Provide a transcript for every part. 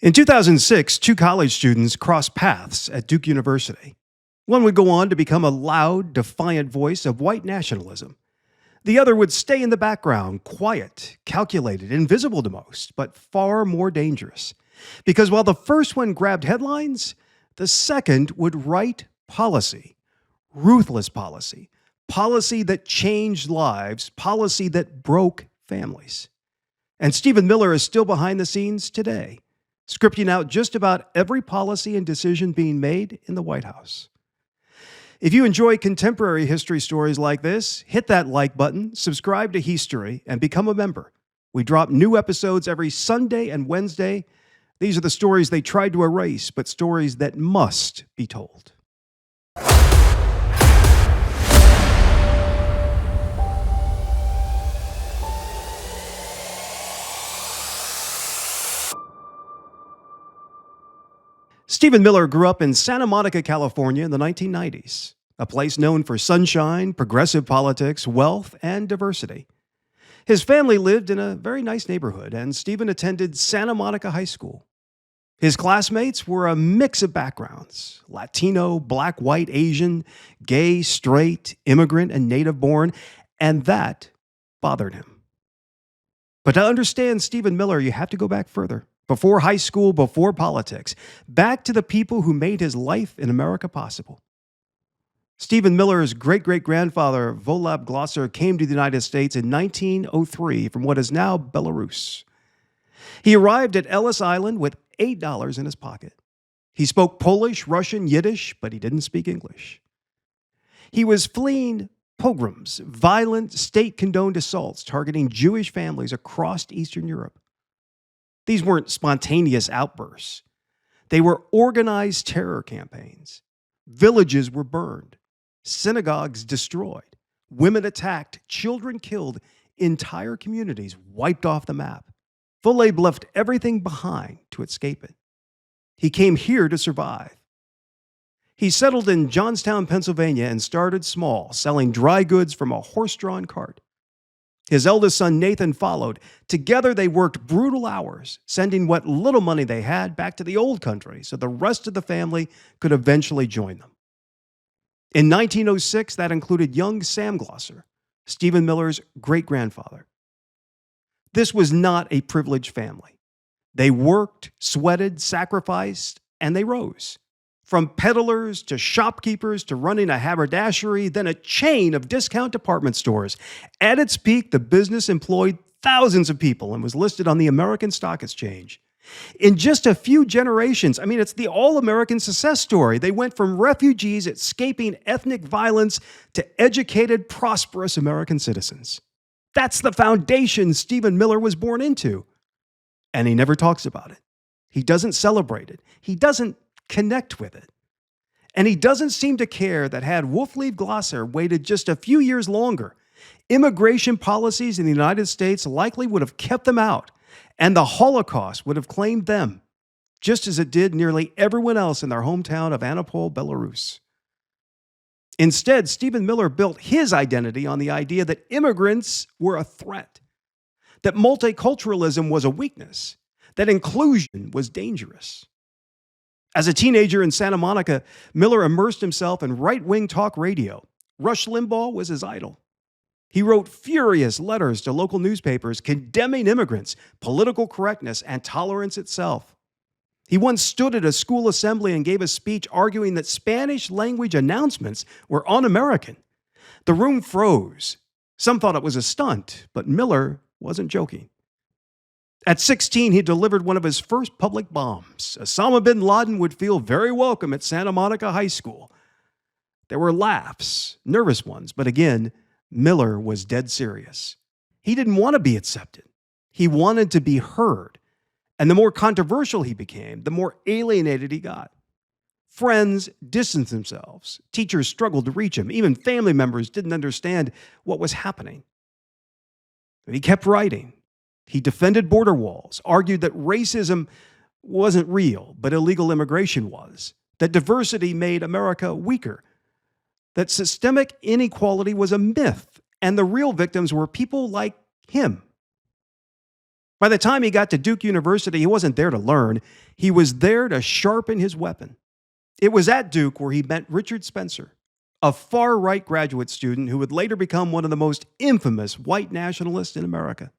In 2006, two college students crossed paths at Duke University. One would go on to become a loud, defiant voice of white nationalism. The other would stay in the background, quiet, calculated, invisible to most, but far more dangerous. Because while the first one grabbed headlines, the second would write policy, ruthless policy, policy that changed lives, policy that broke families. And Stephen Miller is still behind the scenes today, scripting out just about every policy and decision being made in the White House. If you enjoy contemporary history stories like this, hit that like button, subscribe to History, and become a member. We drop new episodes every Sunday and Wednesday. These are the stories they tried to erase, but stories that must be told. Stephen Miller grew up in Santa Monica, California in the 1990s, a place known for sunshine, progressive politics, wealth, and diversity. His family lived in a very nice neighborhood, and Stephen attended Santa Monica High School. His classmates were a mix of backgrounds: Latino, Black, white, Asian, gay, straight, immigrant, and native-born, and that bothered him. But to understand Stephen Miller, you have to go back further. Before high school, before politics, back to the people who made his life in America possible. Stephen Miller's great-great-grandfather, Volab Glosser, came to the United States in 1903 from what is now Belarus. He arrived at Ellis Island with $8 in his pocket. He spoke Polish, Russian, Yiddish, but he didn't speak English. He was fleeing pogroms, violent, state-condoned assaults targeting Jewish families across Eastern Europe. These weren't spontaneous outbursts. They were organized terror campaigns. Villages were burned, synagogues destroyed, women attacked, children killed, entire communities wiped off the map. Volab left everything behind to escape it. He came here to survive. He settled in Johnstown, Pennsylvania, and started small, selling dry goods from a horse-drawn cart. His eldest son, Nathan, followed. Together, they worked brutal hours, sending what little money they had back to the old country so the rest of the family could eventually join them. In 1906, that included young Sam Glosser, Stephen Miller's great-grandfather. This was not a privileged family. They worked, sweated, sacrificed, and they rose. From peddlers to shopkeepers to running a haberdashery, then a chain of discount department stores. At its peak, the business employed thousands of people and was listed on the American Stock Exchange. In just a few generations, it's the all-American success story. They went from refugees escaping ethnic violence to educated, prosperous American citizens. That's the foundation Stephen Miller was born into. And he never talks about it. He doesn't celebrate it. He doesn't connect with it. And he doesn't seem to care that had Volab Glosser waited just a few years longer, immigration policies in the United States likely would have kept them out, and the Holocaust would have claimed them, just as it did nearly everyone else in their hometown of Anapol, Belarus. Instead, Stephen Miller built his identity on the idea that immigrants were a threat, that multiculturalism was a weakness, that inclusion was dangerous. As a teenager in Santa Monica, Miller immersed himself in right-wing talk radio. Rush Limbaugh was his idol. He wrote furious letters to local newspapers condemning immigrants, political correctness, and tolerance itself. He once stood at a school assembly and gave a speech arguing that Spanish-language announcements were un-American. The room froze. Some thought it was a stunt, but Miller wasn't joking. At 16, he delivered one of his first public bombs. Osama bin Laden would feel very welcome at Santa Monica High School. There were laughs, nervous ones, but again, Miller was dead serious. He didn't want to be accepted. He wanted to be heard. And the more controversial he became, the more alienated he got. Friends distanced themselves. Teachers struggled to reach him. Even family members didn't understand what was happening. But he kept writing. He defended border walls, argued that racism wasn't real, but illegal immigration was, that diversity made America weaker, that systemic inequality was a myth, and the real victims were people like him. By the time he got to Duke University, he wasn't there to learn. He was there to sharpen his weapon. It was at Duke where he met Richard Spencer, a far-right graduate student who would later become one of the most infamous white nationalists in America.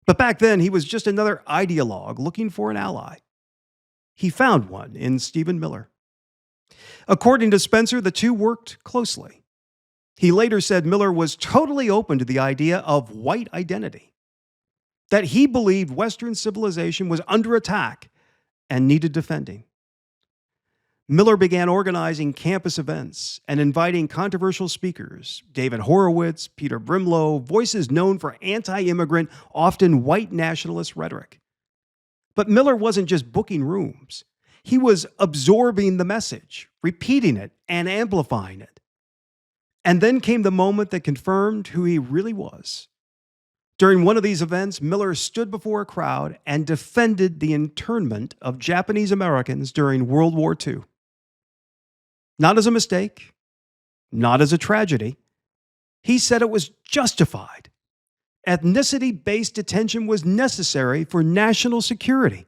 But back then, he was just another ideologue looking for an ally. He found one in Stephen Miller. According to Spencer, the two worked closely. He later said Miller was totally open to the idea of white identity, that he believed Western civilization was under attack and needed defending. Miller began organizing campus events and inviting controversial speakers, David Horowitz, Peter Brimlow, voices known for anti-immigrant, often white nationalist rhetoric. But Miller wasn't just booking rooms. He was absorbing the message, repeating it, and amplifying it. And then came the moment that confirmed who he really was. During one of these events, Miller stood before a crowd and defended the internment of Japanese Americans during World War II. Not as a mistake, not as a tragedy. He said it was justified. Ethnicity-based detention was necessary for national security,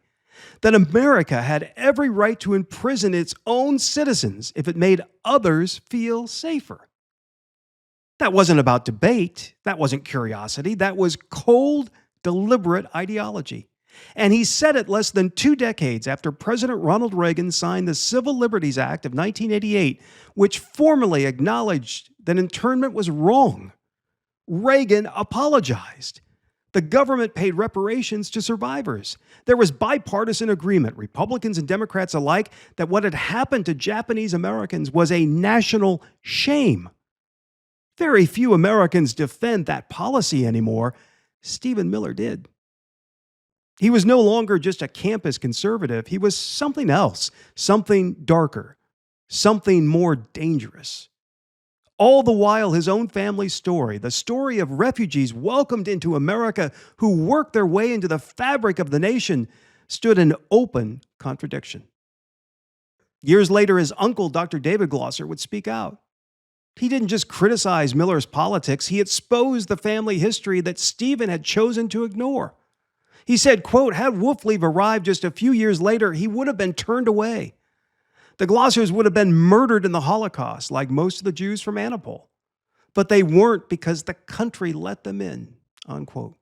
that America had every right to imprison its own citizens if it made others feel safer. That wasn't about debate. That wasn't curiosity. That was cold, deliberate ideology. And he said it less than 2 decades after President Ronald Reagan signed the Civil Liberties Act of 1988, which formally acknowledged that internment was wrong. Reagan apologized. The government paid reparations to survivors. There was bipartisan agreement, Republicans and Democrats alike, that what had happened to Japanese Americans was a national shame. Very few Americans defend that policy anymore. Stephen Miller did. He was no longer just a campus conservative. He was something else, something darker, something more dangerous. All the while, his own family's story, the story of refugees welcomed into America who worked their way into the fabric of the nation, stood in open contradiction. Years later, his uncle, Dr. David Glosser, would speak out. He didn't just criticize Miller's politics, he exposed the family history that Stephen had chosen to ignore. He said, quote, had Wolfleave arrived just a few years later, he would have been turned away. The Glossers would have been murdered in the Holocaust, like most of the Jews from Antipole. But they weren't because the country let them in, unquote.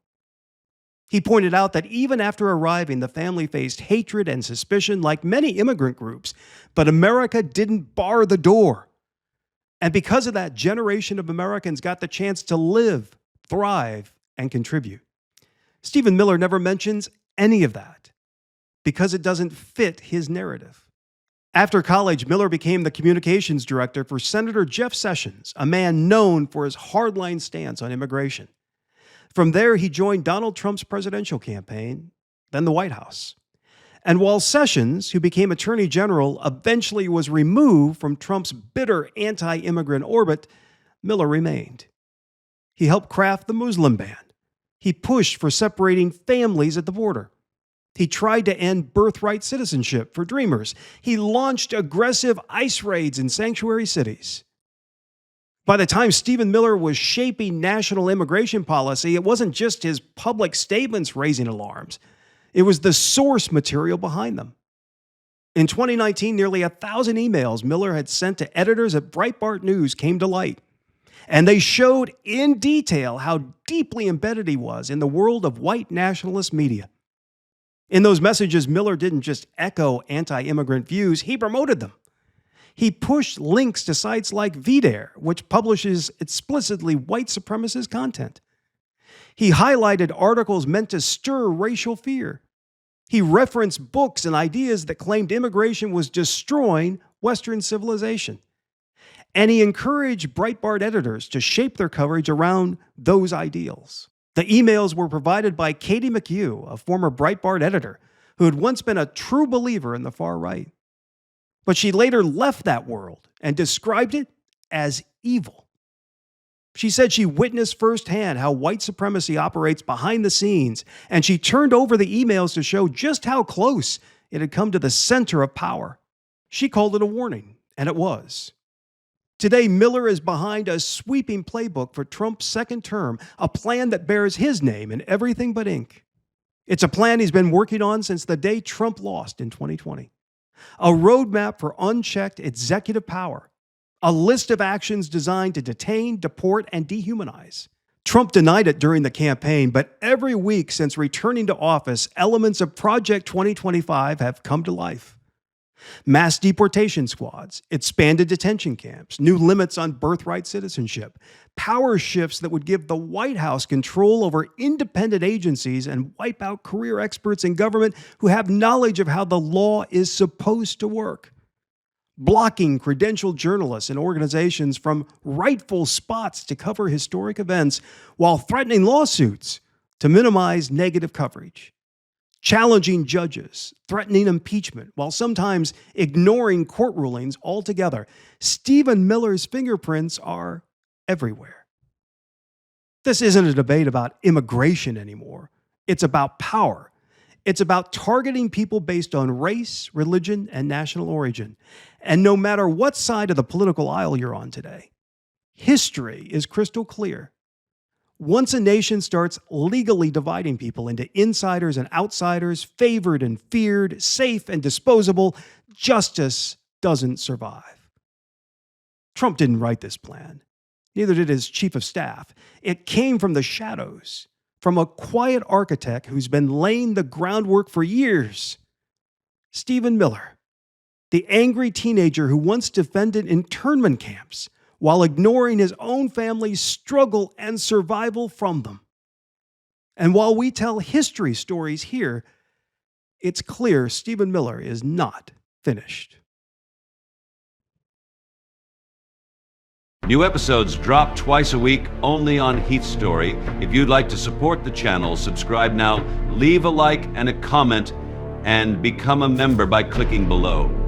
He pointed out that even after arriving, the family faced hatred and suspicion like many immigrant groups, but America didn't bar the door. And because of that, generation of Americans got the chance to live, thrive, and contribute. Stephen Miller never mentions any of that because it doesn't fit his narrative. After college, Miller became the communications director for Senator Jeff Sessions, a man known for his hardline stance on immigration. From there, he joined Donald Trump's presidential campaign, then the White House. And while Sessions, who became Attorney General, eventually was removed from Trump's bitter anti-immigrant orbit, Miller remained. He helped craft the Muslim ban. He pushed for separating families at the border. He tried to end birthright citizenship for Dreamers. He launched aggressive ICE raids in sanctuary cities. By the time Stephen Miller was shaping national immigration policy, it wasn't just his public statements raising alarms. It was the source material behind them. In 2019, nearly 1,000 emails Miller had sent to editors at Breitbart News came to light. And they showed in detail how deeply embedded he was in the world of white nationalist media. In those messages, Miller didn't just echo anti-immigrant views, he promoted them. He pushed links to sites like VDare, which publishes explicitly white supremacist content. He highlighted articles meant to stir racial fear. He referenced books and ideas that claimed immigration was destroying Western civilization. And he encouraged Breitbart editors to shape their coverage around those ideals. The emails were provided by Katie McHugh, a former Breitbart editor who had once been a true believer in the far right. But she later left that world and described it as evil. She said she witnessed firsthand how white supremacy operates behind the scenes, and she turned over the emails to show just how close it had come to the center of power. She called it a warning, and it was. Today, Miller is behind a sweeping playbook for Trump's second term, a plan that bears his name in everything but ink. It's a plan he's been working on since the day Trump lost in 2020. A roadmap for unchecked executive power. A list of actions designed to detain, deport, and dehumanize. Trump denied it during the campaign, but every week since returning to office, elements of Project 2025 have come to life. Mass deportation squads, expanded detention camps, new limits on birthright citizenship, power shifts that would give the White House control over independent agencies and wipe out career experts in government who have knowledge of how the law is supposed to work. Blocking credentialed journalists and organizations from rightful spots to cover historic events while threatening lawsuits to minimize negative coverage. Challenging judges, threatening impeachment, while sometimes ignoring court rulings altogether. Stephen Miller's fingerprints are everywhere. This isn't a debate about immigration anymore. It's about power. It's about targeting people based on race, religion, and national origin. And no matter what side of the political aisle you're on today, history is crystal clear. Once a nation starts legally dividing people into insiders and outsiders, favored and feared, safe and disposable, justice doesn't survive. Trump didn't write this plan. Neither did his chief of staff. It came from the shadows, from a quiet architect who's been laying the groundwork for years. Stephen Miller, the angry teenager who once defended internment camps while ignoring his own family's struggle and survival from them. And while we tell history stories here, it's clear Stephen Miller is not finished. New episodes drop twice a week only on Heath's Story. If you'd like to support the channel, subscribe now, leave a like and a comment, and become a member by clicking below.